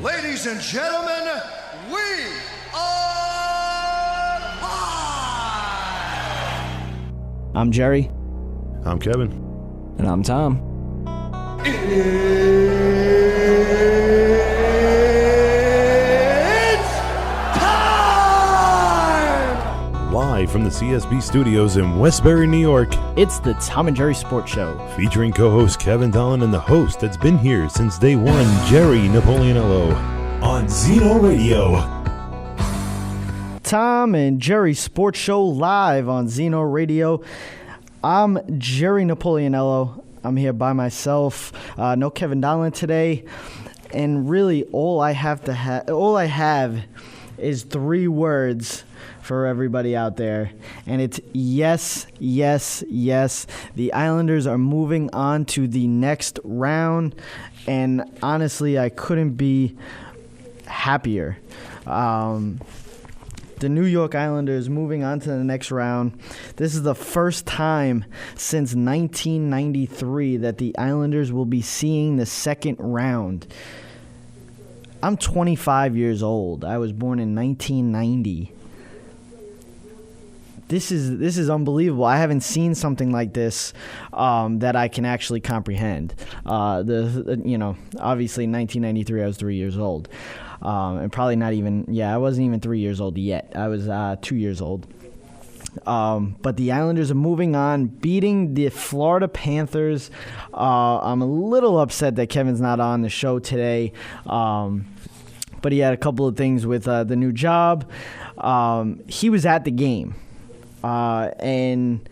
Ladies and gentlemen, we are live! I'm Jerry. I'm Kevin. And I'm Tom. It's time! Live from the CSB studios in Westbury, New York, It's the Tom and Jerry Sports Show. featuring co-host Kevin Dolan and the host that's been here since day one, Jerry Napoleonello, on Zeno Radio. Tom and Jerry Sports Show live on Zeno Radio. I'm Jerry Napoleonello. I'm here by myself. No Kevin Dolan today. And really, all I have is 3 words for everybody out there. And it's yes, yes, yes. The Islanders are moving on to the next round. And honestly, I couldn't be happier. The New York Islanders moving on to the next round. This is the first time since 1993 that the Islanders will be seeing the second round. I'm 25 years old. I was born in 1990. This is unbelievable. I haven't seen something like this that I can actually comprehend. Obviously in 1993 I was 3 years old. And probably not even, I wasn't even 3 years old yet. I was 2 years old. But the Islanders are moving on, beating the Florida Panthers. I'm a little upset that Kevin's not on the show today. But he had a couple of things with the new job. He was at the game. And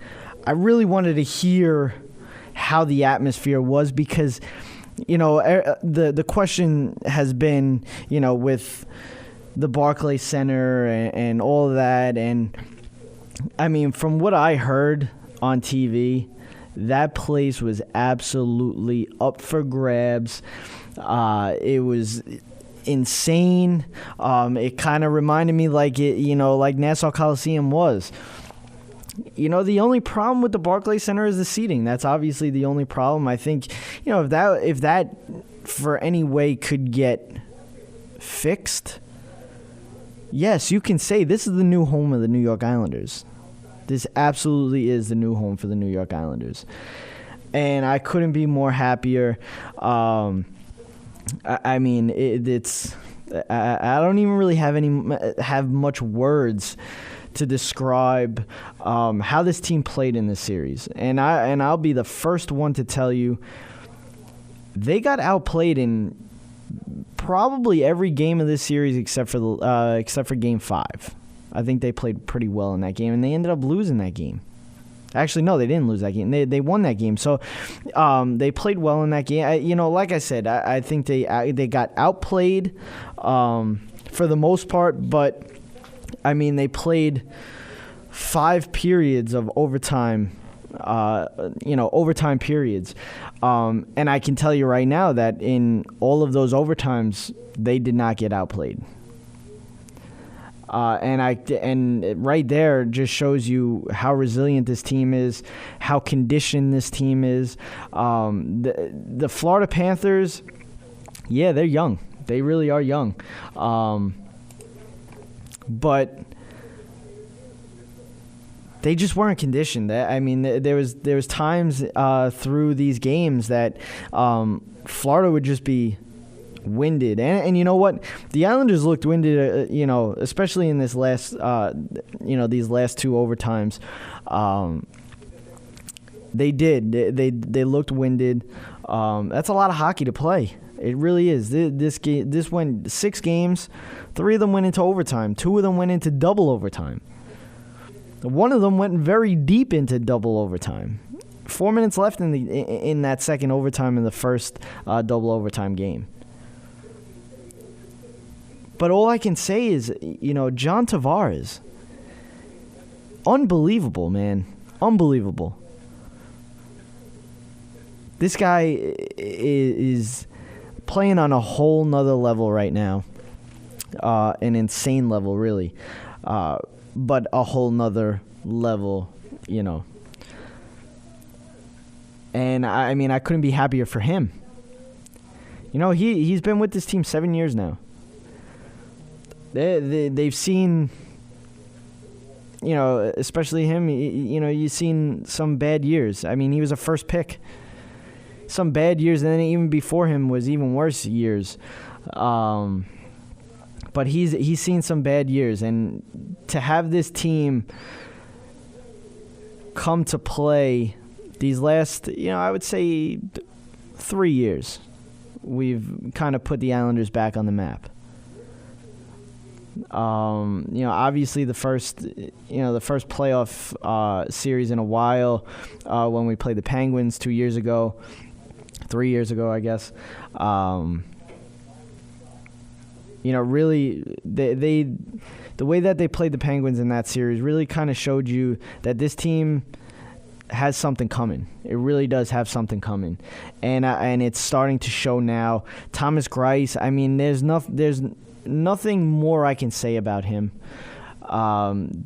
I really wanted to hear how the atmosphere was because the question has been, with the Barclays Center and all of that. And, I mean, from what I heard on TV, that place was absolutely up for grabs. It was insane. It kind of reminded me like Nassau Coliseum was. The only problem with the Barclays Center is the seating. That's obviously the only problem. I think, if that for any way could get fixed, yes, you can say this is the new home of the New York Islanders. This absolutely is the new home for the New York Islanders. And I couldn't be more happier. I don't even really have much words to describe how this team played in this series. And I'll be the first one to tell you they got outplayed in probably every game of this series except for Game 5. I think they played pretty well in that game, and they ended up losing that game. Actually, no, they didn't lose that game. They won that game. So they played well in that game. Like I said, I think they got outplayed for the most part, but I mean, they played 5 periods of overtime, overtime periods. And I can tell you right now that in all of those overtimes, they did not get outplayed. And right there just shows you how resilient this team is, how conditioned this team is. The Florida Panthers, they're young. They really are young. But they just weren't conditioned. I mean, there was times through these games that Florida would just be winded, and you know what? The Islanders looked winded. Especially in this last, these last 2 overtimes. They did. They looked winded. That's a lot of hockey to play. It really is. This went 6 games. 3 of them went into overtime. 2 of them went into double overtime. One of them went very deep into double overtime. 4 minutes left in that second overtime in the first double overtime game. But all I can say is, John Tavares, unbelievable, man. Unbelievable. This guy is playing on a whole nother level right now. An insane level, really. But a whole nother level, And I mean, I couldn't be happier for him. he's been with this team 7 years now. They've seen, especially him, you've seen some bad years. I mean, he was a first pick. Some bad years, and then even before him was even worse years. But he's seen some bad years, and to have this team come to play these last, I would say 3 years, we've kind of put the Islanders back on the map. Obviously the first playoff series in a while, when we played the Penguins 3 years ago, I guess. Really, the way that they played the Penguins in that series really kind of showed you that this team has something coming. It really does have something coming, and it's starting to show now. Thomas Greiss, I mean, there's nothing more I can say about him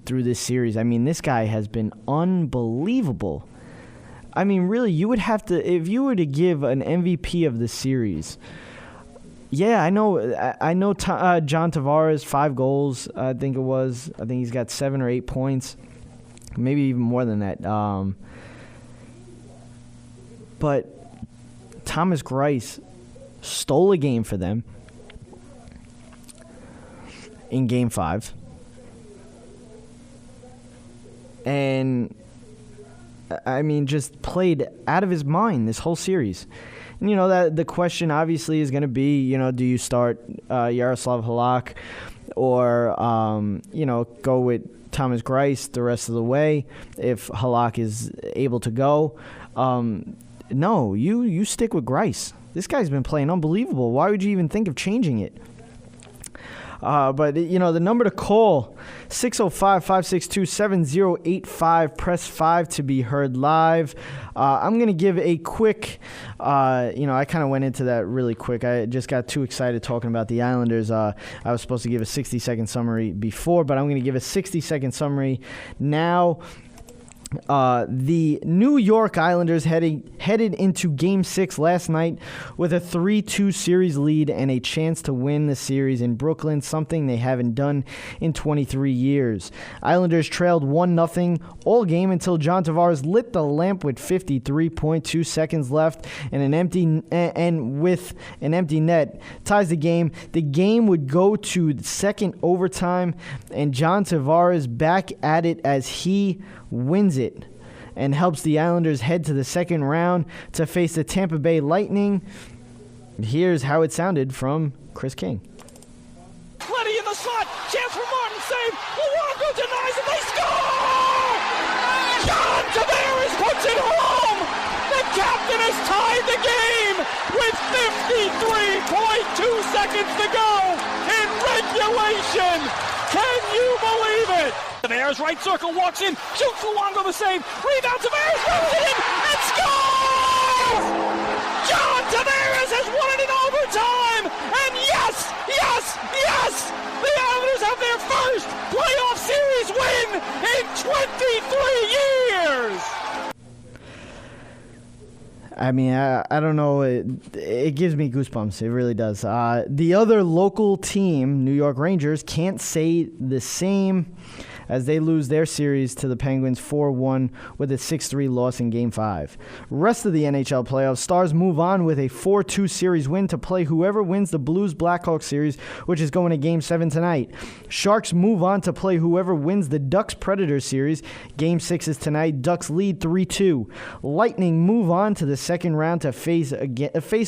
through this series. I mean, this guy has been unbelievable. I mean, really, you would have to, if you were to give an MVP of the series. Yeah, I know. John Tavares, 5 goals. I think it was. I think he's got 7 or 8 points, maybe even more than that. But Thomas Greiss stole a game for them in Game 5, and I mean, just played out of his mind this whole series. And, that the question obviously is going to be, do you start Yaroslav Halak or, go with Thomas Greiss the rest of the way if Halak is able to go? No, you stick with Greiss. This guy's been playing unbelievable. Why would you even think of changing it? But, the number to call, 605-562-7085, press 5 to be heard live. I'm going to give a quick, I kind of went into that really quick. I just got too excited talking about the Islanders. I was supposed to give a 60-second summary before, but I'm going to give a 60-second summary now. The New York Islanders headed into Game 6 last night with a 3-2 series lead and a chance to win the series in Brooklyn, something they haven't done in 23 years. Islanders trailed 1-0 all game until John Tavares lit the lamp with 53.2 seconds left and with an empty net ties the game. The game would go to second overtime, and John Tavares back at it as he wins it and helps the Islanders head to the second round to face the Tampa Bay Lightning. Here's how it sounded from Chris King. Plenty in the slot. Chance for Martin. Save. Luongo denies it. They score! John Tavares puts it home. The captain has tied the game with 53.2 seconds to go in regulation. Can you believe it? Tavares, right circle, walks in, shoots Luongo the save, rebound, Tavares throws it in, and scores! John Tavares has won it in overtime, and yes! The Islanders have their first playoff series win in 23 years! I mean, I don't know. It gives me goosebumps. It really does. The other local team, New York Rangers, can't say the same as they lose their series to the Penguins 4-1 with a 6-3 loss in Game 5. Rest of the NHL playoffs, Stars move on with a 4-2 series win to play whoever wins the Blues-Blackhawks series, which is going to Game 7 tonight. Sharks move on to play whoever wins the Ducks-Predators series. Game 6 is tonight. Ducks lead 3-2. Lightning move on to the second round to face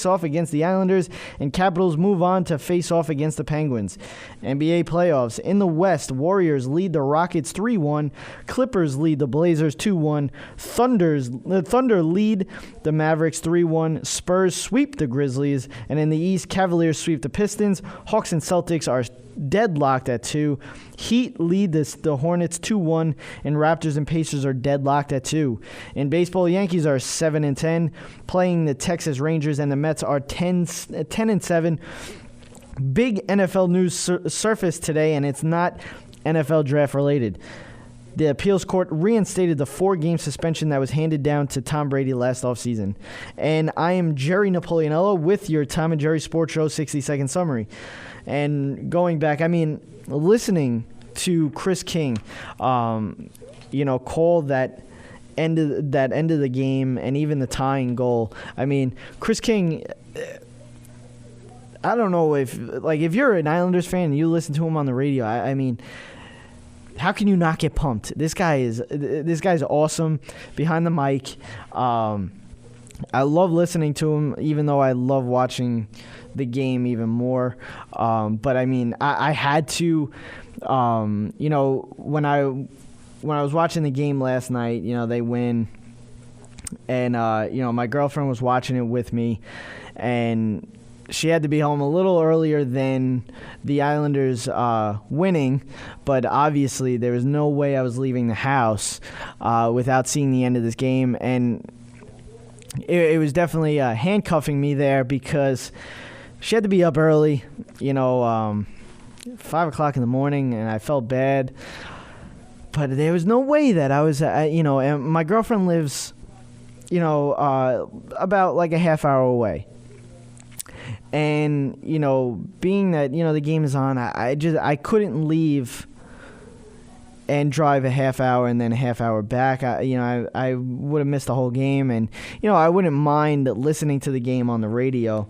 off against the Islanders, and Capitals move on to face off against the Penguins. NBA playoffs. In the West, Warriors lead the Rockets 3-1. Clippers lead the Blazers 2-1. Thunder lead the Mavericks 3-1. Spurs sweep the Grizzlies. And in the East, Cavaliers sweep the Pistons. Hawks and Celtics are deadlocked at 2. Heat lead the Hornets 2-1, and Raptors and Pacers are deadlocked at 2. In baseball, Yankees are 7-10, playing the Texas Rangers, and the Mets are 10-7. Big NFL news surfaced today, and it's not NFL draft related. The appeals court reinstated the 4-game suspension that was handed down to Tom Brady last offseason. And I am Jerry Napoleonello with your Tom and Jerry Sports Show 60-second summary. And going back, I mean, listening to Chris King, call that end of the game and even the tying goal. I mean, Chris King, I don't know if you're an Islanders fan and you listen to him on the radio, I mean, how can you not get pumped? This guy's awesome behind the mic. I love listening to him, even though I love watching the game even more. But I mean, I had to, when I was watching the game last night, they win, and my girlfriend was watching it with me, and she had to be home a little earlier than the Islanders winning, but obviously there was no way I was leaving the house without seeing the end of this game, and it was definitely handcuffing me there because she had to be up early, 5 o'clock in the morning, and I felt bad, but there was no way that I was, and my girlfriend lives, about like a half hour away. And, being that, the game is on, I couldn't leave and drive a half hour and then a half hour back. I would have missed the whole game. And, I wouldn't mind listening to the game on the radio.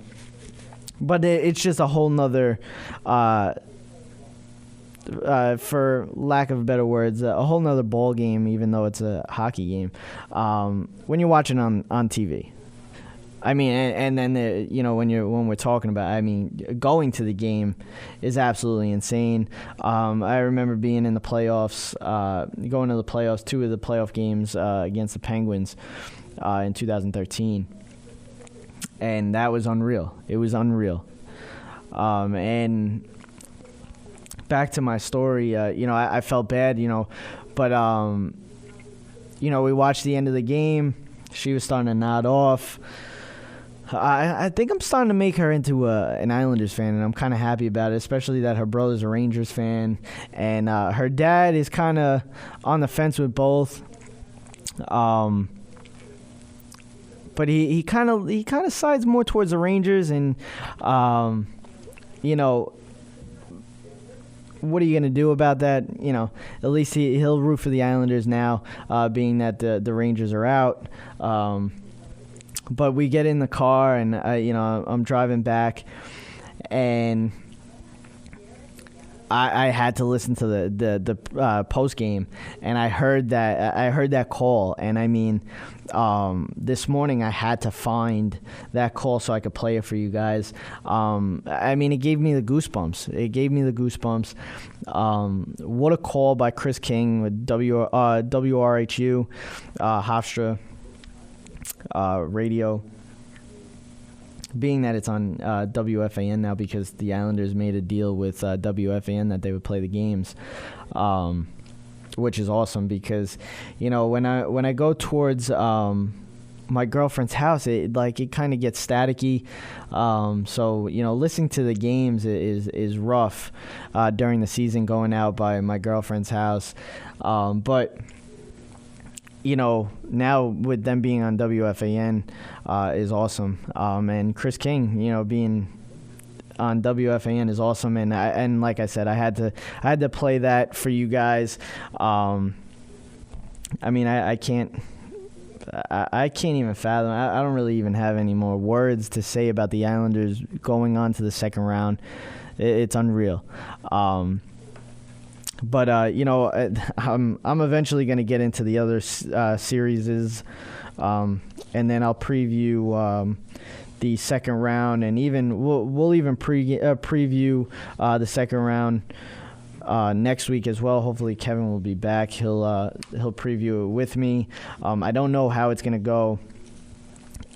But it's just a whole nother, for lack of better words, a whole nother ball game, even though it's a hockey game, when you're watching on TV. I mean, and then when we're talking about, I mean, going to the game is absolutely insane. I remember being in the playoffs, going to the playoffs, 2 of the playoff games against the Penguins in 2013, and that was unreal. It was unreal. And back to my story, I felt bad, but we watched the end of the game. She was starting to nod off. I think I'm starting to make her into an Islanders fan, and I'm kind of happy about it, especially that her brother's a Rangers fan, and her dad is kind of on the fence with both. But he kind of sides more towards the Rangers, and what are you going to do about that? At least he'll root for the Islanders now, being that the Rangers are out. But we get in the car, and I'm driving back, and I had to listen to the post game, and I heard that call, and I mean, this morning I had to find that call so I could play it for you guys. I mean, it gave me the goosebumps. What a call by Chris King with WRHU, Hofstra radio, being that it's on WFAN now because the Islanders made a deal with WFAN that they would play the games, which is awesome because when I go towards my girlfriend's house, it kind of gets staticky, so listening to the games is rough during the season going out by my girlfriend's house, but now with them being on WFAN is awesome. And Chris King, being on WFAN is awesome. And like I said, I had to play that for you guys. I mean, I can't even fathom. I don't really even have any more words to say about the Islanders going on to the second round. It's unreal. But I'm eventually going to get into the other series, and then I'll preview the second round, and we'll even preview the second round next week as well. Hopefully Kevin will be back. He'll preview it with me. I don't know how it's going to go.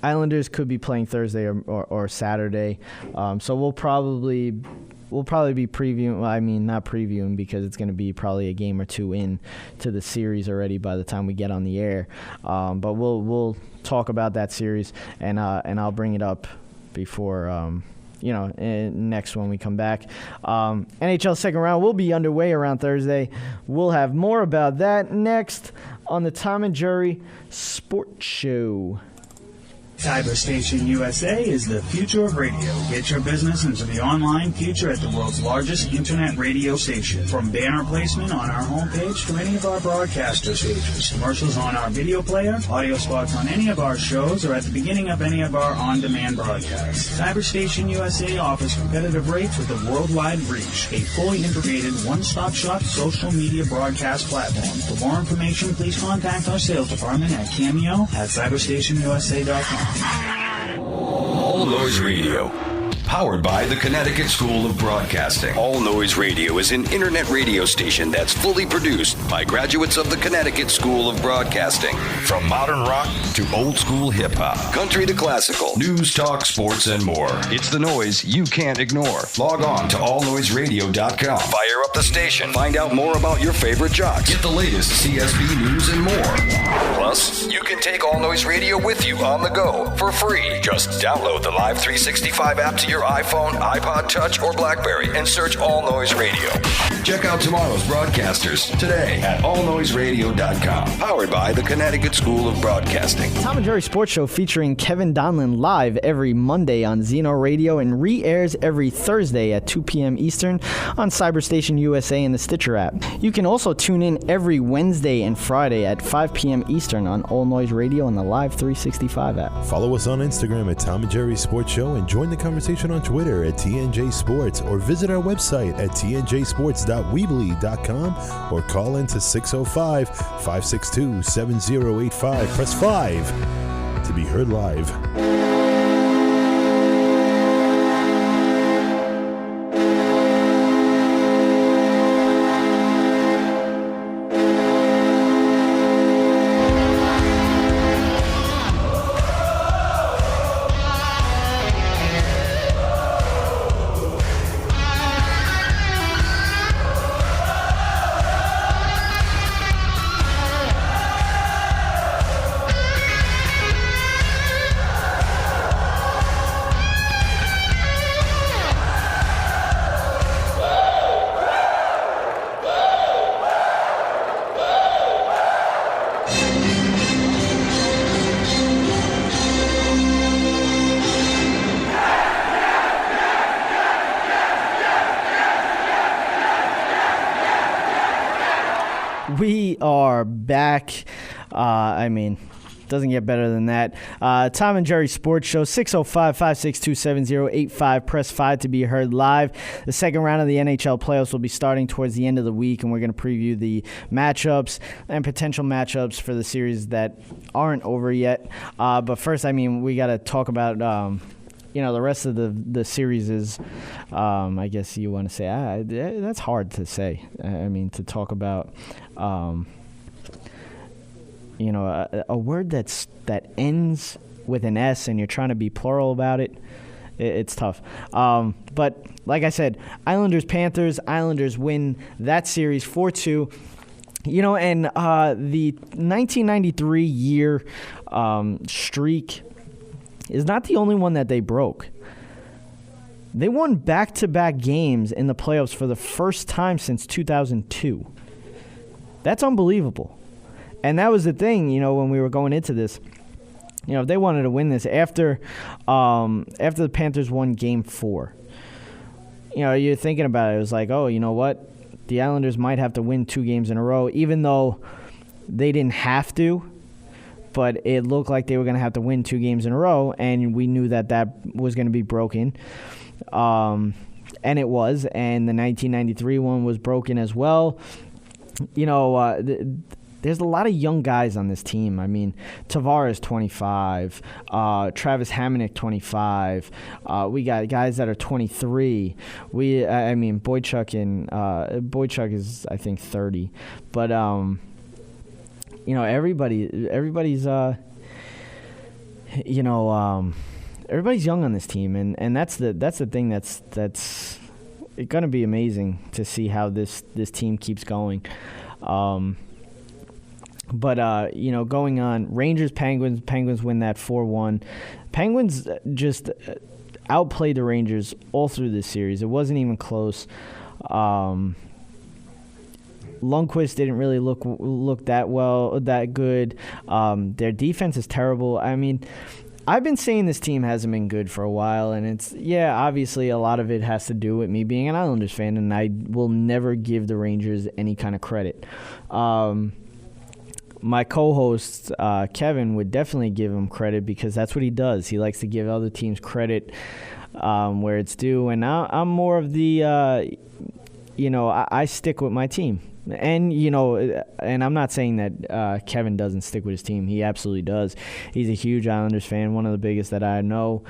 Islanders could be playing Thursday or Saturday, so we'll probably be previewing. Well, I mean, not previewing because it's going to be probably a game or two in to the series already by the time we get on the air. But we'll talk about that series, and I'll bring it up before next when we come back. NHL second round will be underway around Thursday. We'll have more about that next on the Tom and Jerry Sports Show. Cyberstation USA is the future of radio. Get your business into the online future at the world's largest internet radio station. From banner placement on our homepage to any of our broadcaster stations, commercials on our video player, audio spots on any of our shows, or at the beginning of any of our on-demand broadcasts. Cyberstation USA offers competitive rates with a worldwide reach, a fully integrated one-stop-shop social media broadcast platform. For more information, please contact our sales department at cameo@cyberstationusa.com. All Noise Radio, powered by the Connecticut School of Broadcasting. All Noise Radio is an internet radio station that's fully produced by graduates of the Connecticut School of Broadcasting. From modern rock to old school hip hop, country to classical, news, talk, sports, and more. It's the noise you can't ignore. Log on to allnoiseradio.com. Fire up the station. Find out more about your favorite jocks. Get the latest CSB news and more. Plus, you can take All Noise Radio with you on the go for free. Just download the Live 365 app to your iPhone, iPod Touch, or BlackBerry and search All Noise Radio. Check out tomorrow's broadcasters today at allnoiseradio.com. Powered by the Connecticut School of Broadcasting. Tom and Jerry Sports Show featuring Kevin Donlin live every Monday on Zeno Radio and re-airs every Thursday at 2 p.m. Eastern on Cyberstation USA and the Stitcher app. You can also tune in every Wednesday and Friday at 5 p.m. Eastern on All Noise Radio and the Live 365 app. Follow us on Instagram at Tom and Jerry Sports Show and join the conversation on Twitter at TNJ Sports, or visit our website at tnjsports.weebly.com, or call into 605-562-7085. Press 5 to be heard live. We are back. Doesn't get better than that. Tom and Jerry Sports Show, 605-562-7085. Press 5 to be heard live. The second round of the NHL playoffs will be starting towards the end of the week, and we're going to preview the matchups and potential matchups for the series that aren't over yet. But first, we got to talk about the rest of the series is, I guess you want to say, that's hard to say. To talk about, a word that ends with an S and you're trying to be plural about it, it's tough. But like I said, Islanders-Panthers, Islanders win that series 4-2. And the 1993 year streak is not the only one that they broke. They won back-to-back games in the playoffs for the first time since 2002. That's unbelievable. And that was the thing, when we were going into this. If they wanted to win this after the Panthers won Game 4, you're thinking about it. It was like, oh, you know what? The Islanders might have to win 2 games in a row, even though they didn't have to. But it looked like they were going to have to win 2 games in a row, and we knew that was going to be broken. And it was, and the 1993 one was broken as well. There's a lot of young guys on this team. Tavares, 25. Travis Hamonic, 25. We got guys that are 23. Boychuk is, I think, 30. But, everybody's everybody's young on this team, and that's the thing that's going to be amazing to see how this team keeps going. But going on, Rangers, Penguins win that 4-1. Penguins just, outplayed the Rangers all through this series. It wasn't even close. Lundqvist didn't really look that good. Their defense is terrible. I mean, I've been saying this team hasn't been good for a while, and obviously a lot of it has to do with me being an Islanders fan, and I will never give the Rangers any kind of credit. My co-host, Kevin, would definitely give him credit because that's what he does. He likes to give other teams credit where it's due, and I'm more of the, I stick with my team. And, and I'm not saying that Kevin doesn't stick with his team. He absolutely does. He's a huge Islanders fan, one of the biggest that I know.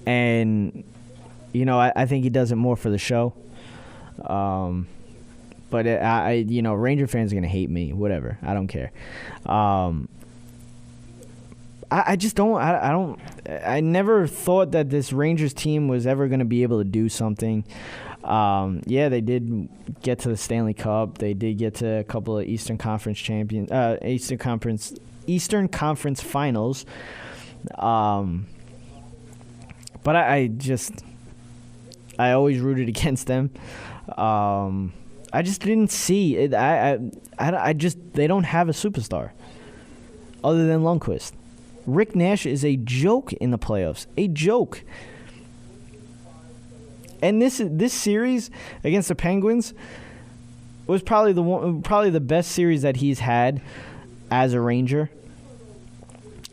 And, I think he does it more for the show. But Ranger fans are going to hate me, whatever. I don't care. I just don't. I never thought that this Rangers team was ever going to be able to do something. They did get to the Stanley Cup. They did get to a couple of Eastern Conference finals. But I always rooted against them. I just didn't see it. They don't have a superstar other than Lundqvist. Rick Nash is a joke in the playoffs. A joke. And this series against the Penguins was probably the best series that he's had as a Ranger,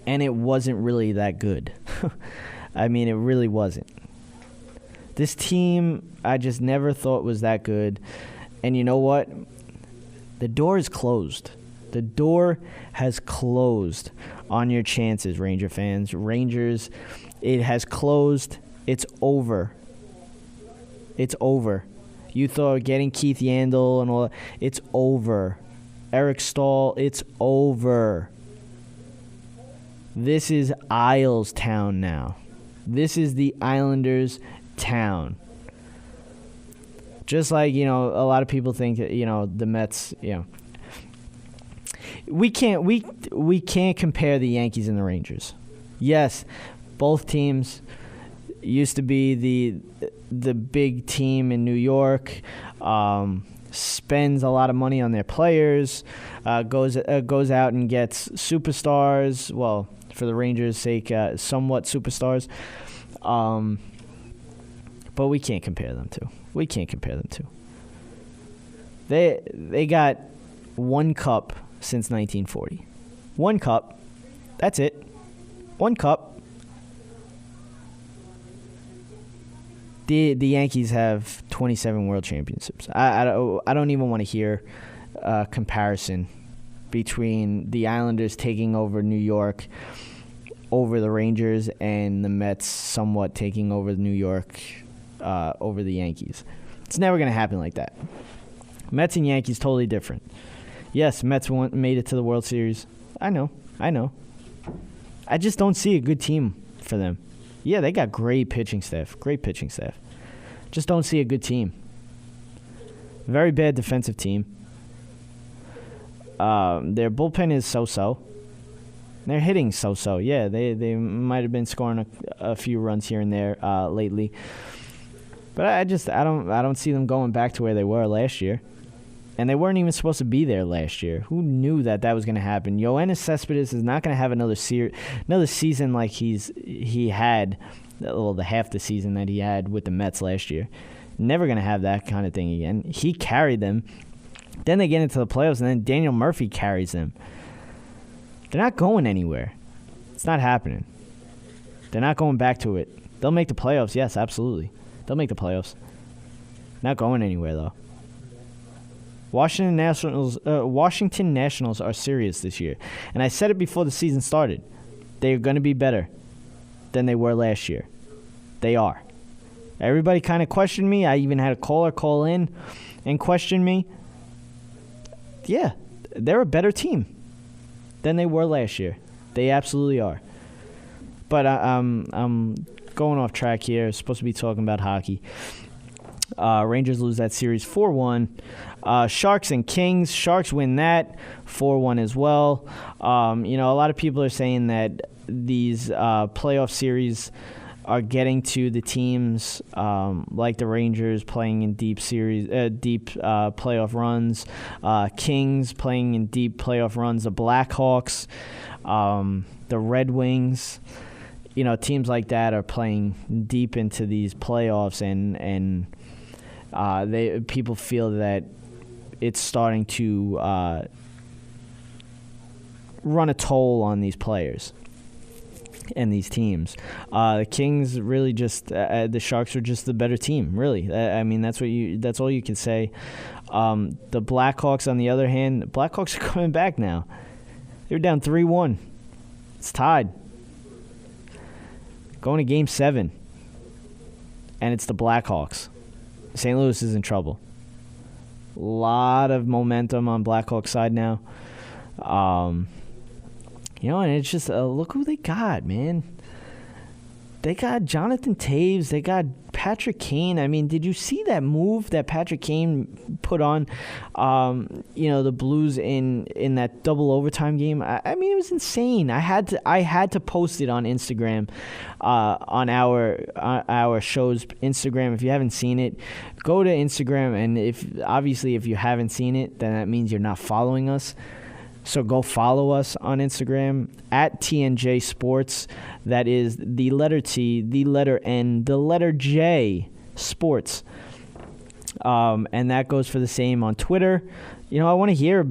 and it wasn't really that good. I mean, it really wasn't. This team, I just never thought was that good. And you know what? The door is closed. The door has closed on your chances, Ranger fans. Rangers, it has closed. It's over. It's over. You thought getting Keith Yandel and all that. It's over. Eric Stahl, it's over. This is Isles town now. This is the Islanders town. Just like, a lot of people think that, the Mets, we can't compare the Yankees and the Rangers. Yes, both teams used to be the big team in New York, spends a lot of money on their players, goes out and gets superstars. Well, for the Rangers' sake, somewhat superstars. But we can't compare them to. We can't compare them to. They got one cup since 1940. One cup. That's it. One cup. The Yankees have 27 world championships. I don't even want to hear a comparison between the Islanders taking over New York over the Rangers and the Mets somewhat taking over New York over the Yankees. It's never going to happen like that. Mets and Yankees totally different. Yes, Mets made it to the World Series. I know. I just don't see a good team for them. Yeah, they got great pitching staff. Just don't see a good team. Very bad defensive team. Their bullpen is so-so. They're hitting so-so. Yeah, they might have been scoring a few runs here and there lately. But I don't see them going back to where they were last year. And they weren't even supposed to be there last year. Who knew that was going to happen? Yoenis Cespedes is not going to have another season like he had, the half the season that he had with the Mets last year. Never going to have that kind of thing again. He carried them. Then they get into the playoffs, and then Daniel Murphy carries them. They're not going anywhere. It's not happening. They're not going back to it. They'll make the playoffs. Yes, absolutely. They'll make the playoffs. Not going anywhere, though. Washington Nationals are serious this year. And I said it before the season started. They're going to be better than they were last year. They are. Everybody kind of questioned me. I even had a caller call in and question me. Yeah, they're a better team than they were last year. They absolutely are. But I'm going off track here. I'm supposed to be talking about hockey. Rangers lose that series 4-1. Sharks and Kings. Sharks win that 4-1 as well. A lot of people are saying that these playoff series are getting to the teams like the Rangers playing in deep playoff runs, Kings playing in deep playoff runs, the Blackhawks, the Red Wings. Teams like that are playing deep into these playoffs, and people feel that it's starting to run a toll on these players and these teams. The Kings really just the Sharks are just the better team, really. That's all you can say. The Blackhawks, on the other hand, the Blackhawks are coming back now. They're down 3-1. It's tied. Going to Game 7. And it's the Blackhawks. St. Louis is in trouble. A lot of momentum on Blackhawks side now. And it's just, look who they got, man. They got Jonathan Toews. They got Patrick Kane. Did you see that move that Patrick Kane put on, the Blues in that double overtime game? It was insane. I had to post it on Instagram, on our show's Instagram. If you haven't seen it, go to Instagram, and if you haven't seen it, then that means you're not following us. So go follow us on Instagram at TNJ Sports. That is the letter T, the letter N, the letter J Sports. And that goes for the same on Twitter. I want to hear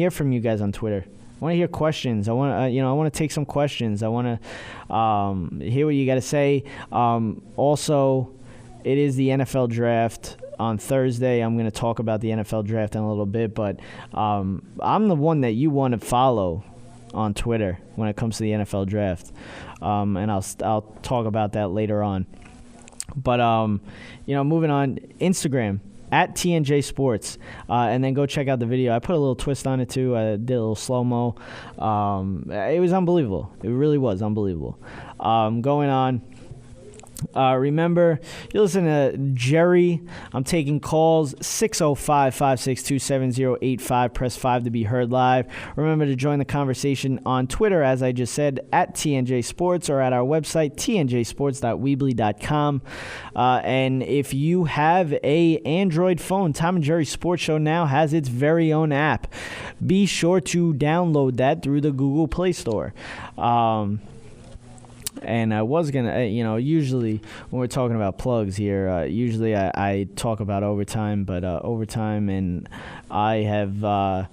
from you guys on Twitter. I want to hear questions. I want to take some questions. I want to hear what you got to say. Also, it is the NFL draft on Thursday. I'm going to talk about the NFL draft in a little bit, but I'm the one that you want to follow on Twitter when it comes to the NFL draft, and I'll talk about that later on. But moving on, Instagram at TNJ Sports, and then go check out the video. I put a little twist on it too. I did a little slow-mo. It was unbelievable. It really was unbelievable. Going on. Remember, you listen to Jerry. I'm taking calls, 605-562-7085. Press 5 to be heard live. Remember to join the conversation on Twitter, as I just said, at TNJ Sports, or at our website, tnjsports.weebly.com. And if you have a Android phone, Tom and Jerry Sports Show now has its very own app. Be sure to download that through the Google Play Store. And I was going to, usually when we're talking about plugs here, usually I talk about overtime, but overtime and I have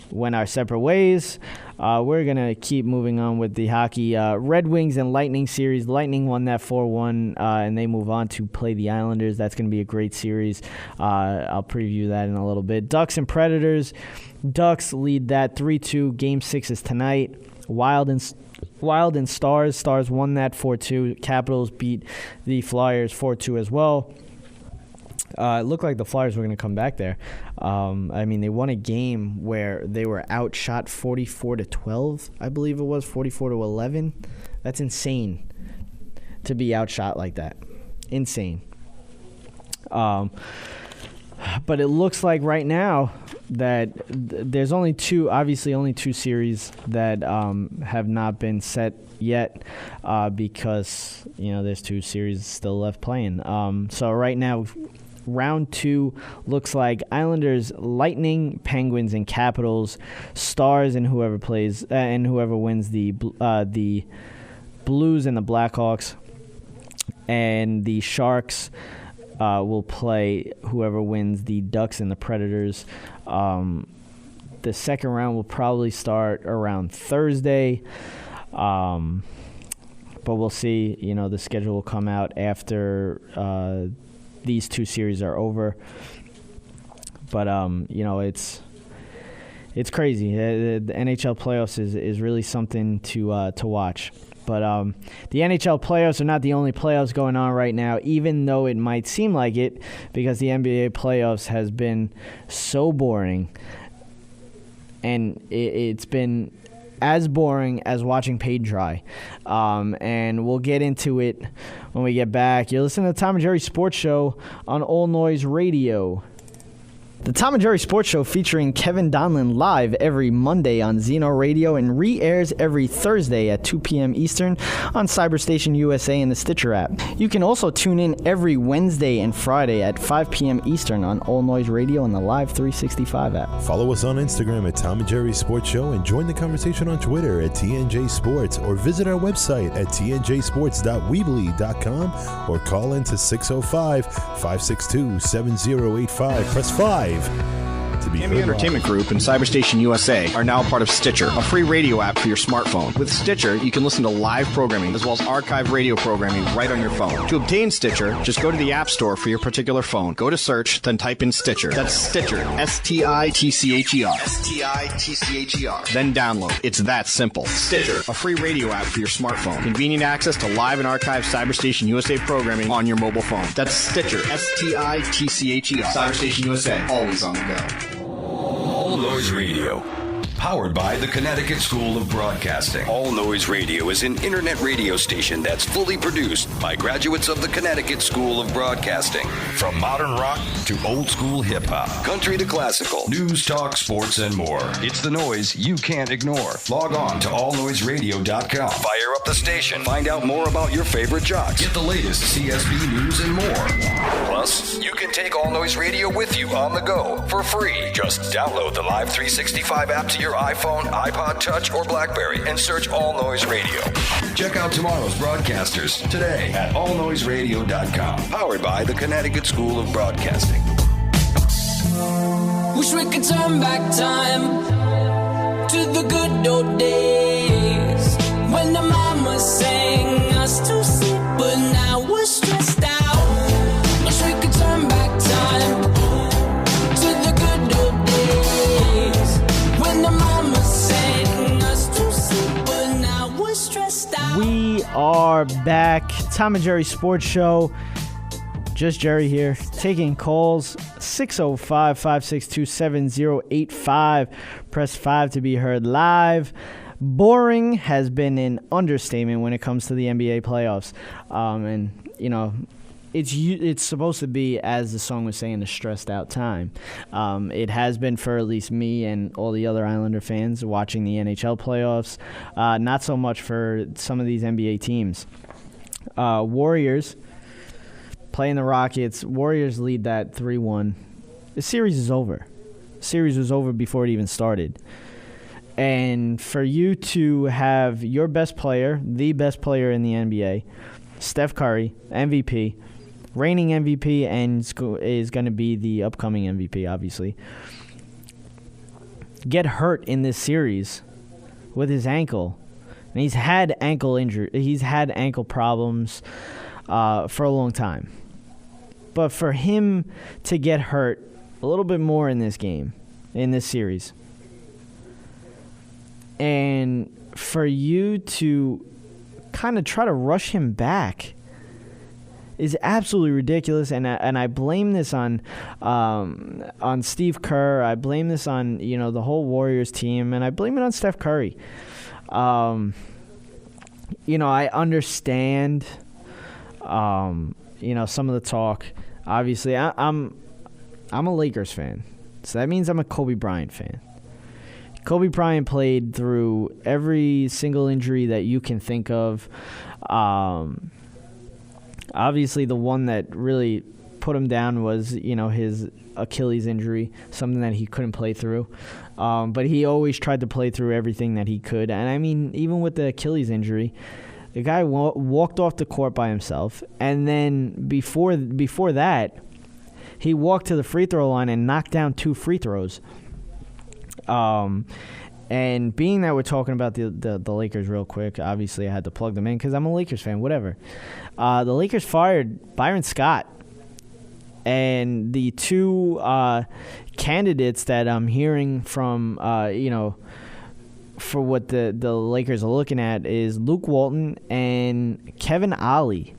went our separate ways. We're going to keep moving on with the hockey. Red Wings and Lightning series. Lightning won that 4-1, and they move on to play the Islanders. That's going to be a great series. I'll preview that in a little bit. Ducks and Predators. Ducks lead that 3-2. Game 6 is tonight. Wild and Stars. Stars won that 4-2. Capitals beat the Flyers 4-2 as well. It looked like the Flyers were going to come back there. They won a game where they were outshot 44-12, I believe it was, 44-11. That's insane to be outshot like that. Insane. But it looks like right now that there's only two series that have not been set yet because, there's 2 series still left playing. So right now, round 2 looks like Islanders, Lightning, Penguins, and Capitals, Stars, and whoever plays and whoever wins the Blues and the Blackhawks, and the Sharks will play whoever wins the Ducks and the Predators. The second round will probably start around Thursday, but we'll see. The schedule will come out after these 2 series are over. But it's crazy. The NHL playoffs is really something to watch. But the NHL playoffs are not the only playoffs going on right now, even though it might seem like it, because the NBA playoffs has been so boring. And it's been as boring as watching paint dry. And we'll get into it when we get back. You're listening to the Tom and Jerry Sports Show on All Noise Radio. The Tom and Jerry Sports Show featuring Kevin Donlin live every Monday on Zeno Radio and re-airs every Thursday at 2 p.m. Eastern on Cyberstation USA and the Stitcher app. You can also tune in every Wednesday and Friday at 5 p.m. Eastern on All Noise Radio and the Live 365 app. Follow us on Instagram at Tom and Jerry Sports Show and join the conversation on Twitter at TNJ Sports, or visit our website at tnjsports.weebly.com or call in to 605-562-7085. Press 5 to be Camby heard Entertainment Group and Cyberstation USA are now part of Stitcher, a free radio app for your smartphone. With Stitcher, you can listen to live programming as well as archive radio programming right on your phone. To obtain Stitcher, just go to the App Store for your particular phone. Go to search, then type in Stitcher. That's Stitcher, S-T-I-T-C-H-E-R. S-T-I-T-C-H-E-R. Then download. It's that simple. Stitcher, a free radio app for your smartphone. Convenient access to live and archived Cyberstation USA programming on your mobile phone. That's Stitcher, S-T-I-T-C-H-E-R. Cyberstation USA, always on the go. All Noise Radio. Powered by the Connecticut School of Broadcasting. All Noise Radio is an internet radio station that's fully produced by graduates of the Connecticut School of Broadcasting. From modern rock to old school hip hop, country to classical, news, talk, sports, and more. It's the noise you can't ignore. Log on to allnoiseradio.com. Fire up the station. Find out more about your favorite jocks. Get the latest CSB news and more. Plus, you can take All Noise Radio with you on the go for free. Just download the Live 365 app to your iPhone, iPod Touch, or BlackBerry and search All Noise Radio. Check out tomorrow's broadcasters today at allnoiseradio.com. Powered by the Connecticut School of Broadcasting. Wish we could turn back time to the good old days when the mama sang us to sleep, but now we're stressed out. Wish we could turn back time to the good old days when the mama sang us to sleep, but now we're stressed out. We are back. Tom and Jerry Sports Show. Just Jerry here, taking calls. 605-562-7085. Press 5 to be heard live. Boring has been an understatement when it comes to the NBA playoffs. And, you know, it's supposed to be, as the song was saying, a stressed out time. It has been for at least me and all the other Islander fans watching the NHL playoffs. Not so much for some of these NBA teams. Warriors playing the Rockets. Warriors lead that 3-1. The series is over. The series was over before it even started. And for you to have your best player, the best player in the NBA, Steph Curry, MVP, reigning MVP, and is going to be the upcoming MVP, obviously, get hurt in this series with his ankle. And he's had ankle injury. He's had ankle problems for a long time. But for him to get hurt a little bit more in this game, in this series, and for you to kind of try to rush him back is absolutely ridiculous. And I blame this on Steve Kerr. I blame this on, you know, the whole Warriors team, and I blame it on Steph Curry. You know, I understand, you know, some of the talk. Obviously, I'm a Lakers fan, so that means I'm a Kobe Bryant fan. Kobe Bryant played through every single injury that you can think of. Obviously, the one that really put him down was, you know, his Achilles injury, something that he couldn't play through. But he always tried to play through everything that he could. And, I mean, even with the Achilles injury, the guy walked off the court by himself. And then before that, he walked to the free throw line and knocked down 2 free throws. And being that we're talking about the Lakers real quick, obviously I had to plug them in because I'm a Lakers fan, whatever. The Lakers fired Byron Scott. And the 2 candidates that I'm hearing from, you know, for what the Lakers are looking at is Luke Walton and Kevin Ollie.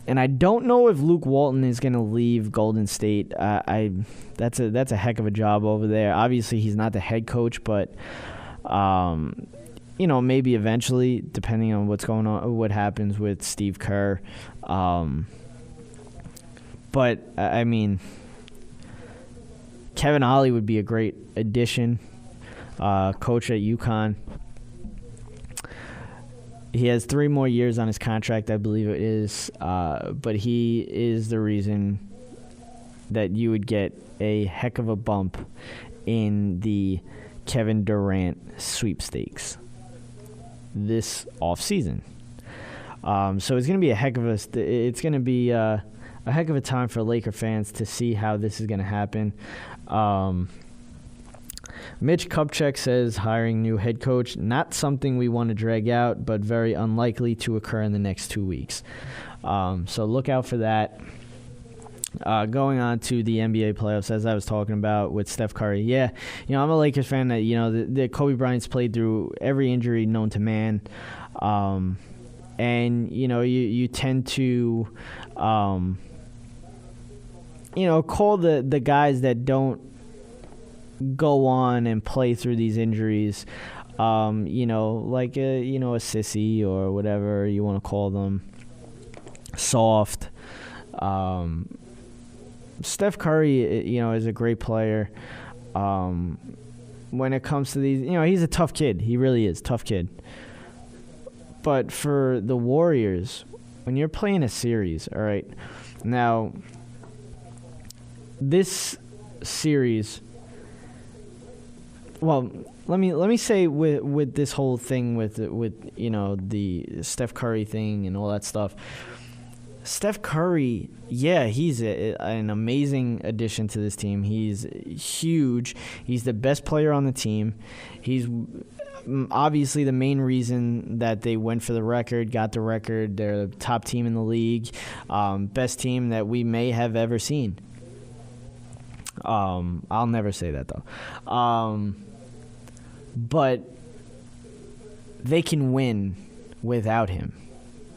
And I don't know if Luke Walton is going to leave Golden State. That's a heck of a job over there. Obviously, he's not the head coach, but Maybe eventually, depending on what's going on, what happens with Steve Kerr. But, I mean, Kevin Ollie would be a great addition, coach at UConn. He has 3 more years on his contract, I believe it is, but he is the reason that you would get a heck of a bump in the Kevin Durant sweepstakes this offseason. So it's going to be a heck of a time for Laker fans to see how this is going to happen. Mitch Kupchak says hiring new head coach, not something we want to drag out, but very unlikely to occur in the next 2 weeks. So look out for that. Going on to the NBA playoffs, as I was talking about with Steph Curry. Yeah, I'm a Lakers fan that, the Kobe Bryant's played through every injury known to man. And, you tend to, call the guys that don't go on and play through these injuries, like a sissy or whatever you want to call them, soft. Steph Curry, is a great player. When it comes to these, he's a tough kid. He really is, tough kid. But for the Warriors, when you're playing a series, all right, now this series, well, let me say with this whole thing with the Steph Curry thing and all that stuff. Steph Curry, yeah, he's an amazing addition to this team. He's huge. He's the best player on the team. He's obviously the main reason that they went for the record, got the record. They're the top team in the league, best team that we may have ever seen. I'll never say that, though. But they can win without him.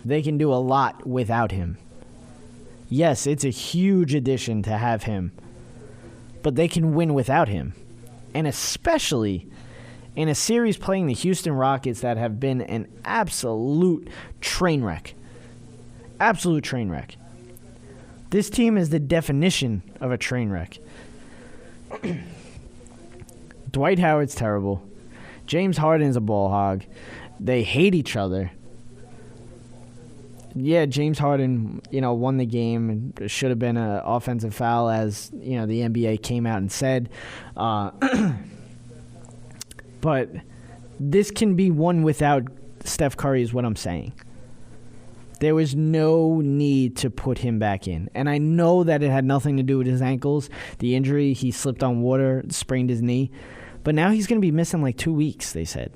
They can do a lot without him. Yes, it's a huge addition to have him, but they can win without him. And especially in a series playing the Houston Rockets that have been an absolute train wreck. Absolute train wreck. This team is the definition of a train wreck. Dwight Howard's terrible. James Harden's a ball hog. They hate each other. Yeah, James Harden, won the game. It should have been an offensive foul, as, the NBA came out and said. But this can be won without Steph Curry is what I'm saying. There was no need to put him back in. And I know that it had nothing to do with his ankles. The injury, he slipped on water, sprained his knee. But now he's going to be missing like 2 weeks, they said.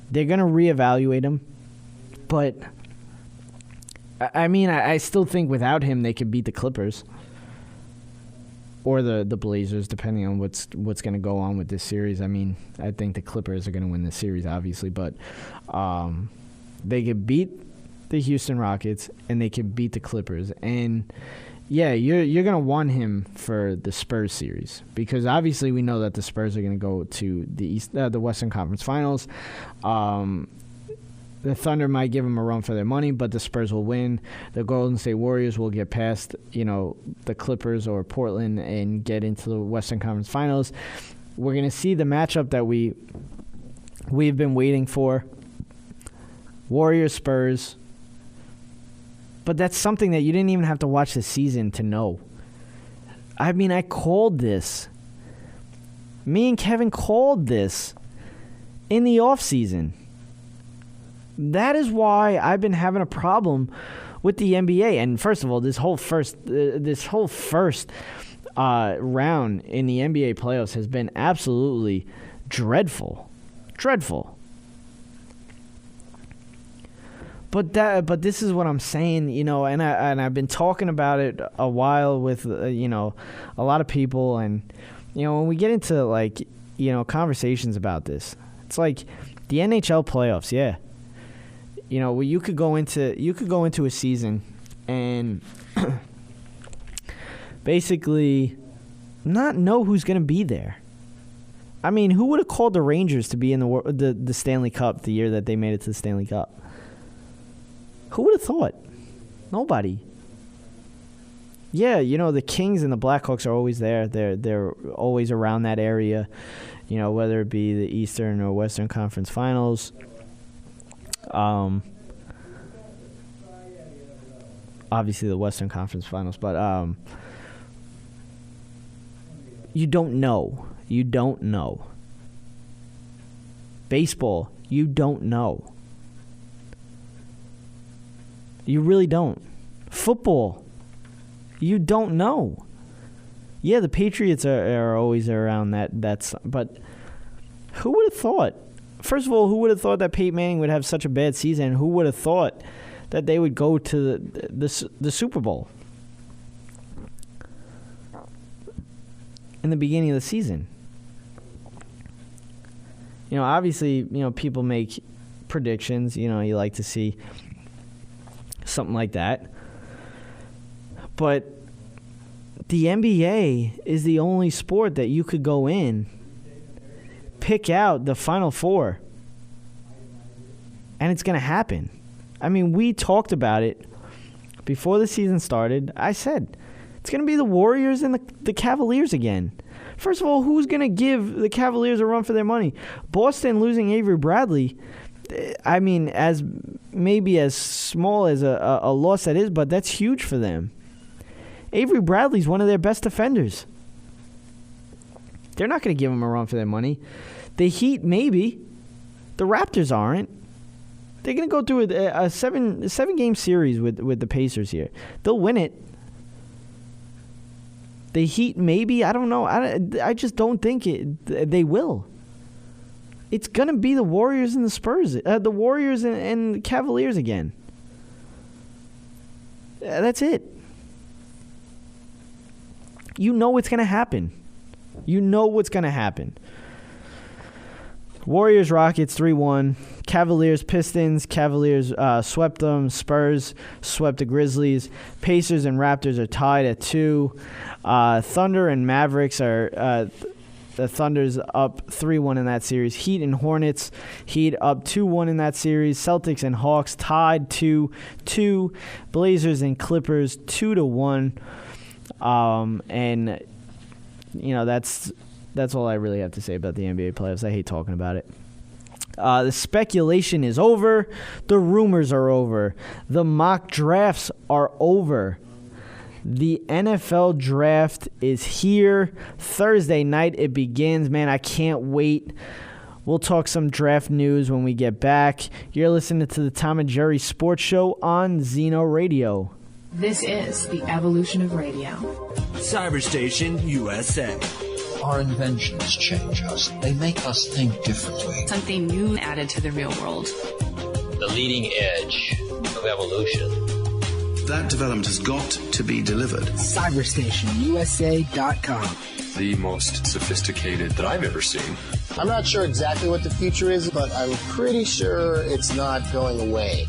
They're going to reevaluate him. But, I mean, I still think without him they could beat the Clippers. Or the Blazers, depending on what's going to go on with this series. I mean, I think the Clippers are going to win this series, obviously. But they could beat the Houston Rockets, and they could beat the Clippers. And, yeah, you're going to want him for the Spurs series. Because, obviously, we know that the Spurs are going to go to the Western Conference Finals. The Thunder might give them a run for their money, but the Spurs will win. The Golden State Warriors will get past, the Clippers or Portland and get into the Western Conference Finals. We're going to see the matchup that we've been waiting for. Warriors-Spurs. But that's something that you didn't even have to watch the season to know. I mean, I called this. Me and Kevin called this in the offseason. That is why I've been having a problem with the NBA. And first of all, this whole first round in the NBA playoffs has been absolutely dreadful. But this is what I'm saying, and I've been talking about it a while with a lot of people, and when we get into conversations about this, it's like the NHL playoffs, yeah. You could go into a season and basically not know who's going to be there. I mean, who would have called the Rangers to be in the Stanley Cup the year that they made it to the Stanley Cup? Who would have thought? Nobody. Yeah, the Kings and the Blackhawks are always there. They're always around that area, whether it be the Eastern or Western Conference Finals. Obviously the Western Conference Finals, but you don't know. You don't know. Baseball, you don't know. You really don't. Football, you don't know. Yeah, the Patriots are always around that, but who would have thought? First of all, who would have thought that Peyton Manning would have such a bad season? Who would have thought that they would go to the Super Bowl in the beginning of the season? Obviously, people make predictions. You like to see something like that. But the NBA is the only sport that you could go in, pick out the Final Four, and it's going to happen. I mean, we talked about it before the season started. I said, it's going to be the Warriors and the Cavaliers again. First of all, who's going to give the Cavaliers a run for their money? Boston losing Avery Bradley, I mean, as maybe as small as a loss that is, but that's huge for them. Avery Bradley's one of their best defenders. They're not going to give him a run for their money. The Heat, maybe. The Raptors aren't. They're going to go through a seven-game series with the Pacers here. They'll win it. The Heat, maybe. I don't know. I just don't think they will. It's going to be the Warriors and the Spurs. The Warriors and the Cavaliers again. That's it. You know what's going to happen. You know what's going to happen. Warriors, Rockets 3-1. Cavaliers, Pistons. Cavaliers swept them. Spurs swept the Grizzlies. Pacers and Raptors are tied at 2. Thunder and Mavericks are the Thunder's up 3-1 in that series. Heat and Hornets. Heat up 2-1 in that series. Celtics and Hawks tied 2-2. Blazers and Clippers 2-1. And that's all I really have to say about the NBA playoffs. I hate talking about it. The speculation is over. The rumors are over. The mock drafts are over. The NFL draft is here. Thursday night it begins. Man, I can't wait. We'll talk some draft news when we get back. You're listening to the Tom and Jerry Sports Show on Zeno Radio. This is the evolution of radio. Cyberstation USA. Our inventions change us. They make us think differently. Something new added to the real world. The leading edge of evolution. That development has got to be delivered. CyberstationUSA.com. The most sophisticated that I've ever seen. I'm not sure exactly what the future is, but I'm pretty sure it's not going away.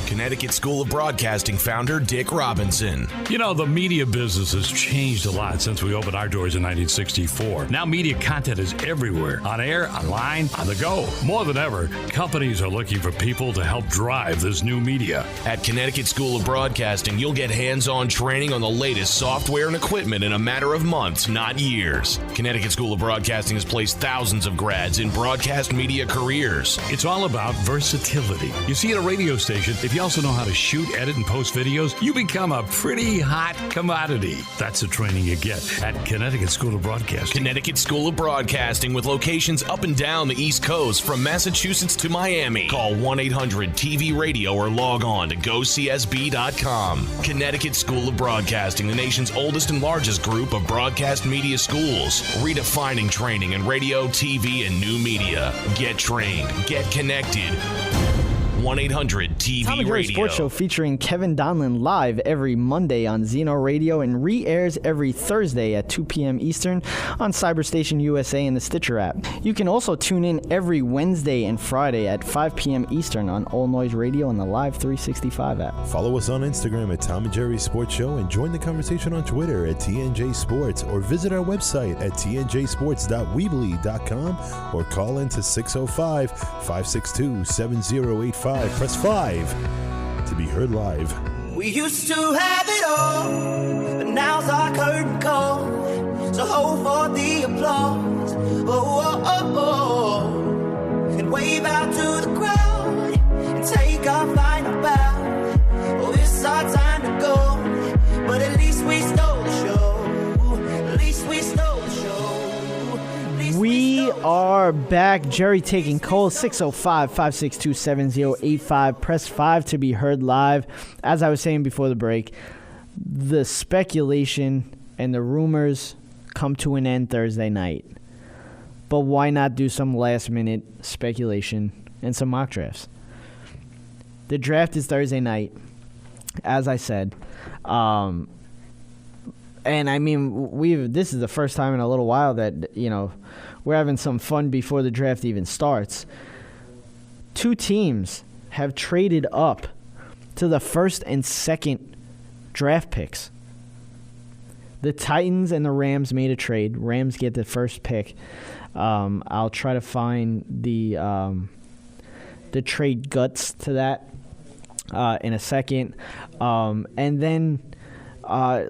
Connecticut School of Broadcasting founder Dick Robinson. The media business has changed a lot since we opened our doors in 1964. Now media content is everywhere, on air, online, on the go. More than ever, companies are looking for people to help drive this new media. At Connecticut School of Broadcasting, you'll get hands-on training on the latest software and equipment in a matter of months, not years. Connecticut School of Broadcasting has placed thousands of grads in broadcast media careers. It's all about versatility. You see, at a radio station, if you also know how to shoot, edit, and post videos, you become a pretty hot commodity. That's the training you get at Connecticut School of Broadcasting. Connecticut School of Broadcasting with locations up and down the East Coast from Massachusetts to Miami. Call 1-800-TV-RADIO or log on to GoCSB.com. Connecticut School of Broadcasting, the nation's oldest and largest group of broadcast media schools. Redefining training in radio, TV, and new media. Get trained. Get connected. 1-800-TV Tom and Jerry Radio. Sports Show featuring Kevin Donlin live every Monday on Zeno Radio and re-airs every Thursday at 2 p.m. Eastern on Cyberstation USA and the Stitcher app. You can also tune in every Wednesday and Friday at 5 p.m. Eastern on All Noise Radio and the Live 365 app. Follow us on Instagram at Tom and Jerry Sports Show and join the conversation on Twitter at TNJ Sports, or visit our website at tnjsports.weebly.com or call in to 605-562-7085. Press 5 to be heard live. We used to have it all, but now's our curtain call. So hold for the applause. Oh, oh, oh, oh. And wave out to the crowd and take our final bow. Oh, it's our time to go, but at least we stole the show. At least we stole the show. We are back. Jerry taking calls, 605-562-7085. Press 5 to be heard live. As I was saying before the break, the speculation and the rumors come to an end Thursday night. But why not do some last-minute speculation and some mock drafts? The draft is Thursday night, as I said. And I mean, this is the first time in a little while that, we're having some fun before the draft even starts. 2 teams have traded up to the first and second draft picks. The Titans and the Rams made a trade. Rams get the first pick. I'll try to find the trade guts to that in a second. And then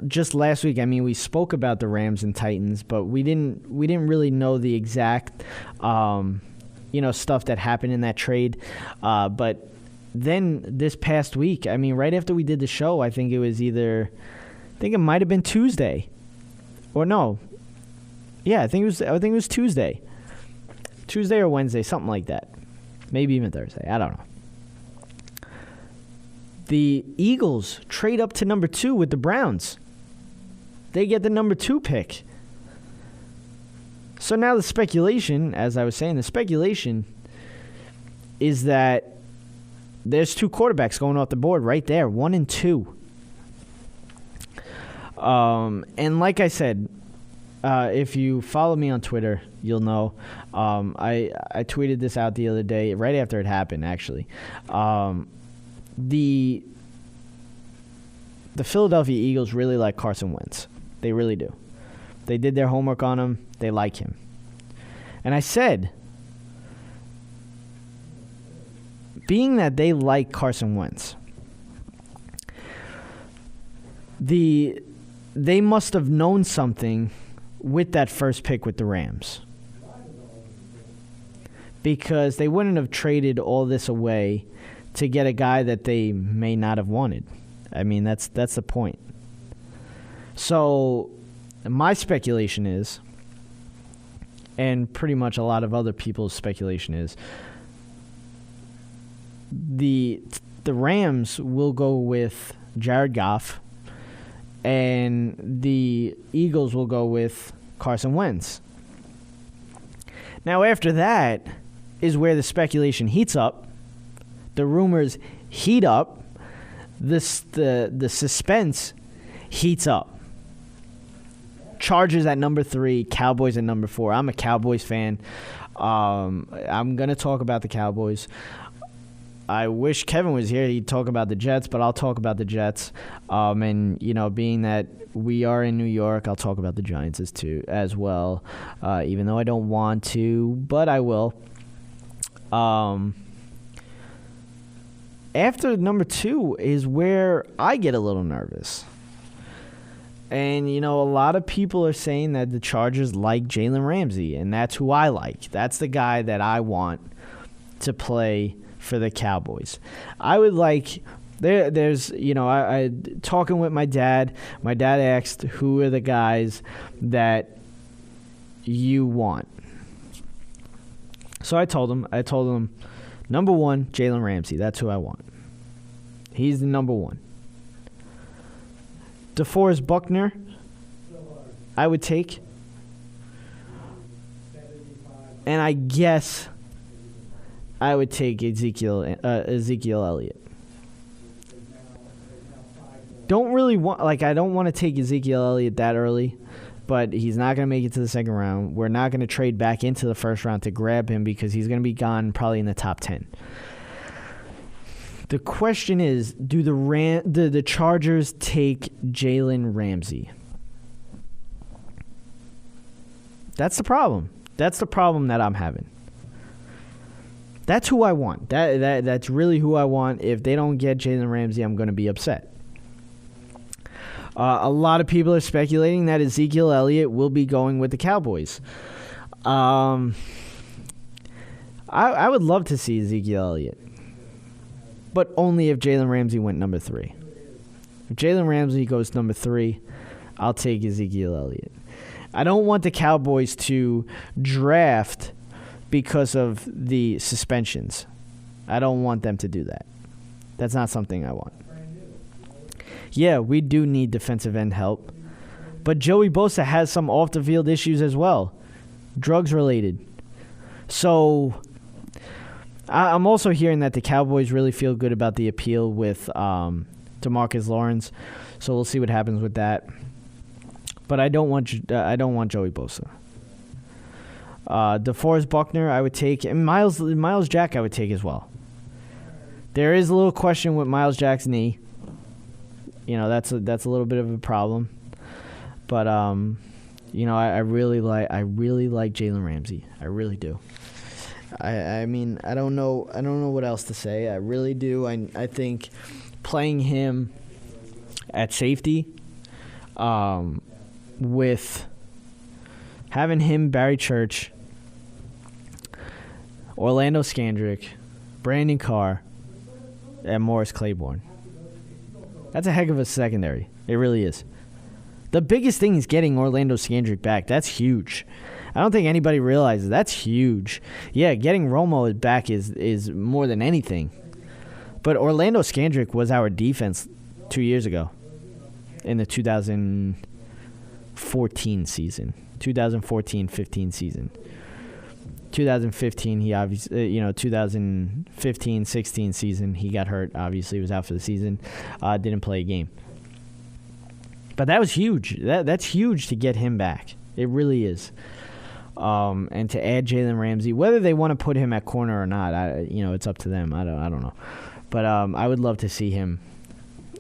just last week, we spoke about the Rams and Titans, but we didn't really know the exact stuff that happened in that trade. But then this past week, right after we did the show, I think it might have been Tuesday, or no, yeah, I think it was Tuesday or Wednesday, something like that, maybe even Thursday. I don't know. The Eagles trade up to number 2 with the Browns. They get the number 2 pick. So now the speculation, as I was saying, is that there's 2 quarterbacks going off the board right there, 1 and 2. And like I said, if you follow me on Twitter, you'll know. I tweeted this out the other day, right after it happened, actually. The Philadelphia Eagles really like Carson Wentz. They really do. They did their homework on him. They like him. And I said, being that they like Carson Wentz, they must have known something with that first pick with the Rams, because they wouldn't have traded all this away to get a guy that they may not have wanted. That's the point. So my speculation is, and pretty much a lot of other people's speculation is, the Rams will go with Jared Goff, and the Eagles will go with Carson Wentz. Now, after that is where the speculation heats up. The rumors heat up. The suspense heats up. Chargers at number 3, Cowboys at number 4. I'm a Cowboys fan. I'm going to talk about the Cowboys. I wish Kevin was here. He'd talk about the Jets, but I'll talk about the Jets. And, being that we are in New York, I'll talk about the Giants as well, even though I don't want to, but I will. After number 2 is where I get a little nervous. And, a lot of people are saying that the Chargers like Jalen Ramsey, and that's who I like. That's the guy that I want to play for the Cowboys. I would like... There's, I talking with my dad. My dad asked, who are the guys that you want? So I told him, number 1, Jalen Ramsey. That's who I want. He's the number 1. DeForest Buckner, I would take. And I guess I would take Ezekiel Elliott. I don't want to take Ezekiel Elliott that early, but he's not going to make it to the second round. We're not going to trade back into the first round to grab him because he's going to be gone probably in the top 10. The question is, do the Chargers take Jalen Ramsey? That's the problem. That's the problem that I'm having. That's who I want. That's really who I want. If they don't get Jalen Ramsey, I'm going to be upset. A lot of people are speculating that Ezekiel Elliott will be going with the Cowboys. I would love to see Ezekiel Elliott, but only if Jalen Ramsey went number 3. If Jalen Ramsey goes number 3, I'll take Ezekiel Elliott. I don't want the Cowboys to draft because of the suspensions. I don't want them to do that. That's not something I want. Yeah, we do need defensive end help. But Joey Bosa has some off-the-field issues as well, drugs-related. So I'm also hearing that the Cowboys really feel good about the appeal with DeMarcus Lawrence. So we'll see what happens with that. But I don't want Joey Bosa. DeForest Buckner, I would take, and Miles Jack, I would take as well. There is a little question with Miles Jack's knee. That's a little bit of a problem. But I really like Jalen Ramsey. I really do. I mean, I don't know what else to say. I really do. I think playing him at safety, with having him, Barry Church, Orlando Scandrick, Brandon Carr, and Morris Claiborne. That's a heck of a secondary. It really is. The biggest thing is getting Orlando Scandrick back. That's huge. I don't think anybody realizes that's huge. Yeah, getting Romo back is more than anything. But Orlando Scandrick was our defense 2 years ago in the 2014 season, 2014-15 season. 2015, he obviously, 2015-16 season, he got hurt. Obviously, he was out for the season. Didn't play a game. But that was huge. That's huge to get him back. It really is. And to add Jalen Ramsey, whether they want to put him at corner or not, it's up to them. I don't know. But I would love to see him,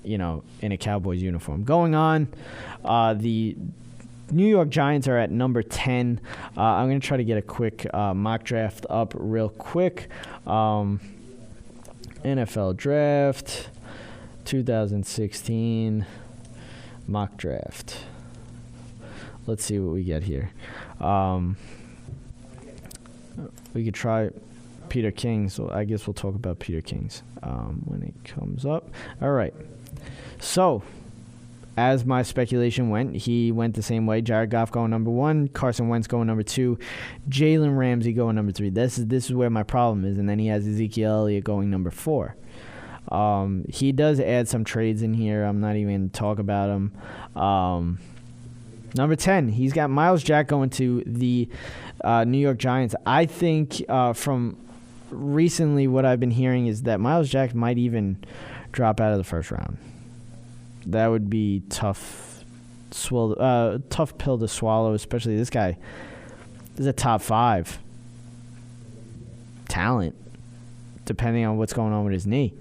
in a Cowboys uniform. Going on, the New York Giants are at number 10. I'm going to try to get a quick mock draft up real quick. NFL Draft 2016 mock draft. Let's see what we get here. We could try Peter King, so I guess we'll talk about Peter King's when it comes up. All right. So, as my speculation went, he went the same way. Jared Goff going number 1, Carson Wentz going number 2, Jalen Ramsey going number 3. This is where my problem is, and then he has Ezekiel Elliott going number 4. He does add some trades in here. I'm not even going to talk about them. Number 10, he's got Miles Jack going to the New York Giants. I think from recently what I've been hearing is that Miles Jack might even drop out of the first round. That would be tough pill to swallow, especially this guy is a top 5 talent, depending on what's going on with his knee.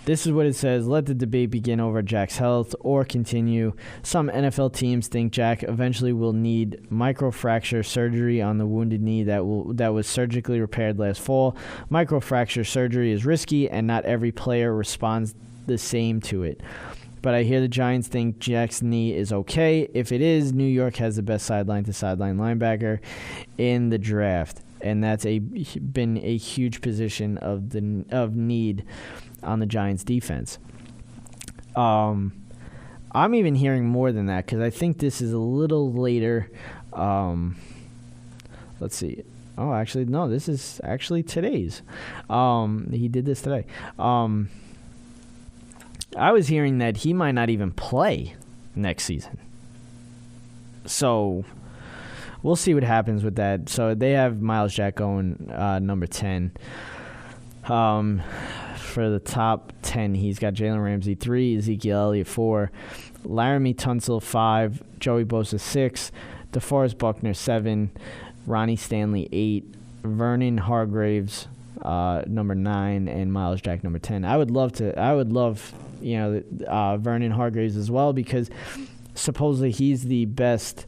This is what it says. Let the debate begin over Jack's health or continue. Some NFL teams think Jack eventually will need microfracture surgery on the wounded knee that was surgically repaired last fall. Microfracture surgery is risky, and not every player responds the same to it. But I hear the Giants think Jack's knee is okay. If it is, New York has the best sideline-to-sideline linebacker in the draft, and that's been a huge position of need on the Giants' defense. I'm even hearing more than that because I think this is a little later. Let's see. Oh, actually, no, this is actually today's. He did this today. I was hearing that he might not even play next season. So we'll see what happens with that. So they have Miles Jack going number 10. For the top 10, he's got Jalen Ramsey 3, Ezekiel Elliott 4, Laramie Tunsil 5, Joey Bosa 6, DeForest Buckner 7, Ronnie Stanley 8, Vernon Hargraves number 9, and Miles Jack number 10. I would love Vernon Hargraves as well, because supposedly he's the best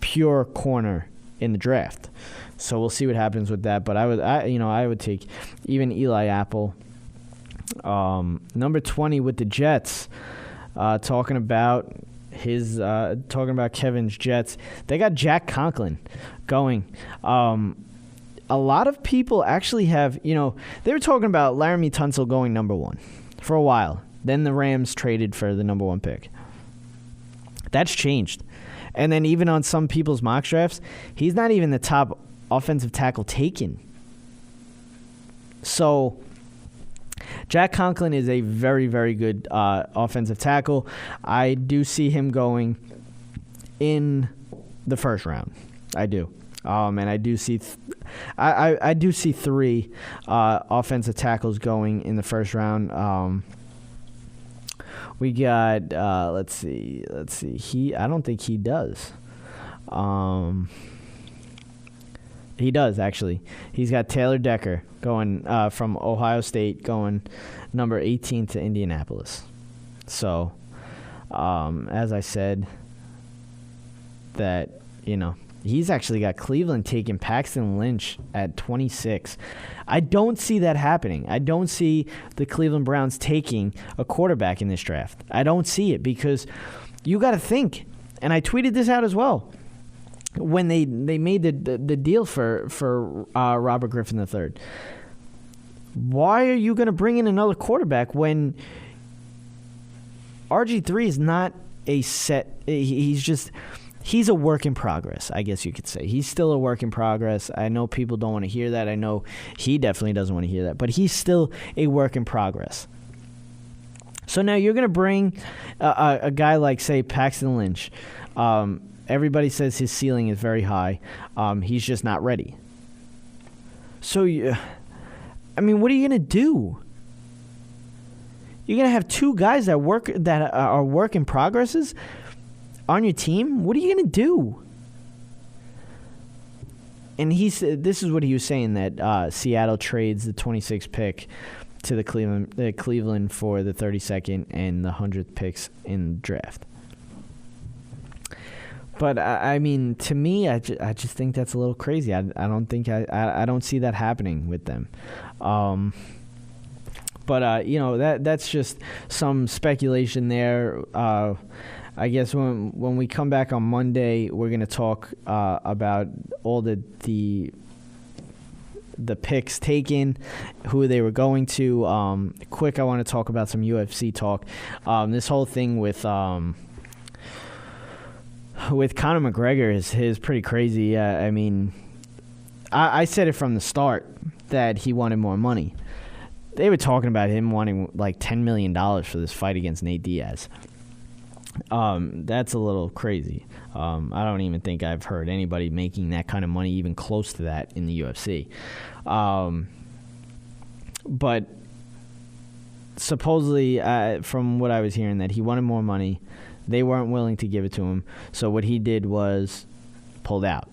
pure corner in the draft. So we'll see what happens with that. But I would take even Eli Apple. Number 20 with the Jets. Talking about Kevin's Jets. They got Jack Conklin going. A lot of people actually have, they were talking about Laramie Tunsil going number 1 for a while. Then the Rams traded for the number 1 pick. That's changed. And then even on some people's mock drafts, he's not even the top offensive tackle taken. So Jack Conklin is a very, very good offensive tackle. I do see him going in the first round. I do. And I do see I do see 3 offensive tackles going in the first round. We got let's see. I don't think he does. He does, actually. He's got Taylor Decker going from Ohio State, going number 18 to Indianapolis. So, as I said, that, he's actually got Cleveland taking Paxton Lynch at 26. I don't see that happening. I don't see the Cleveland Browns taking a quarterback in this draft. I don't see it, because you got to think, and I tweeted this out as well, when they made the deal for Robert Griffin III. Why are you going to bring in another quarterback when RG3 is not a set? He's a work in progress, I guess you could say. He's still a work in progress. I know people don't want to hear that. I know he definitely doesn't want to hear that. But he's still a work in progress. So now you're going to bring a guy like, say, Paxton Lynch. Everybody says his ceiling is very high. He's just not ready. So, what are you going to do? You're going to have 2 guys that are work in progresses on your team? What are you going to do? And this is what he was saying, that Seattle trades the 26th pick to the Cleveland for the 32nd and the 100th picks in the draft. But to me, I just think that's a little crazy. I don't see that happening with them. That's just some speculation there. I guess when we come back on Monday, we're gonna talk about all the picks taken, who they were going to. I want to talk about some UFC talk. This whole thing with Conor McGregor is pretty crazy. I said it from the start that he wanted more money. They were talking about him wanting like $10 million for this fight against Nate Diaz. That's a little crazy. I don't even think I've heard anybody making that kind of money, even close to that, in the UFC. But supposedly, from what I was hearing, that he wanted more money. They weren't willing to give it to him. So what he did was pulled out.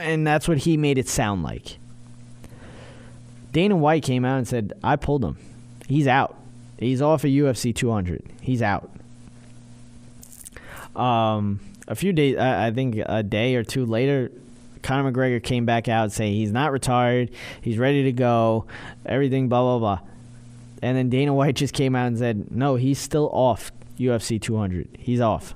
And that's what he made it sound like. Dana White came out and said, I pulled him. He's out. He's off of UFC 200. He's out. A few days, I think a day or 2 later, Conor McGregor came back out saying he's not retired. He's ready to go. Everything, blah, blah, blah. And then Dana White just came out and said, no, he's still off UFC 200. He's off.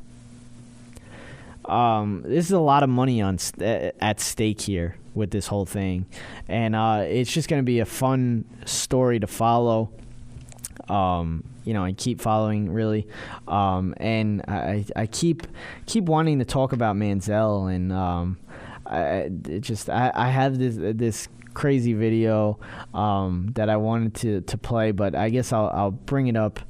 This is a lot of money at stake here with this whole thing. And it's just going to be a fun story to follow. And keep following, really. And I keep wanting to talk about Manziel, and I have this crazy video that I wanted to play, but I guess I'll bring it up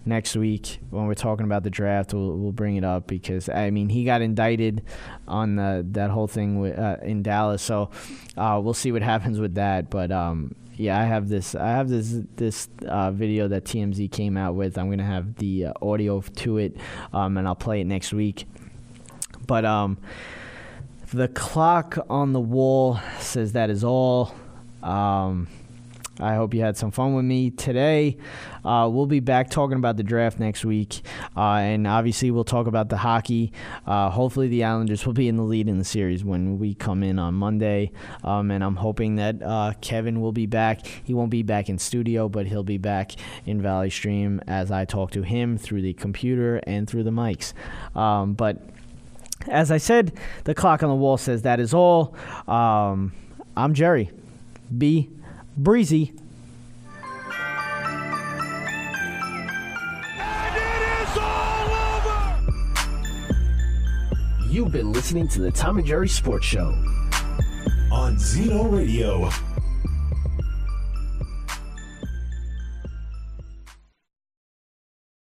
next week when we're talking about the draft. We'll bring it up because, I mean, he got indicted on that whole thing in Dallas, so we'll see what happens with that. But yeah, I have this video that TMZ came out with. I'm gonna have the audio to it, and I'll play it next week. But the clock on the wall says that is all. I hope you had some fun with me today. We'll be back talking about the draft next week, and obviously we'll talk about the hockey. Hopefully the Islanders will be in the lead in the series when we come in on Monday, and I'm hoping that Kevin will be back. He won't be back in studio, but he'll be back in Valley Stream as I talk to him through the computer and through the mics. But as I said, the clock on the wall says that is all. I'm Jerry. Be breezy. And it is all over! You've been listening to the Tom and Jerry Sports Show on Zeno Radio.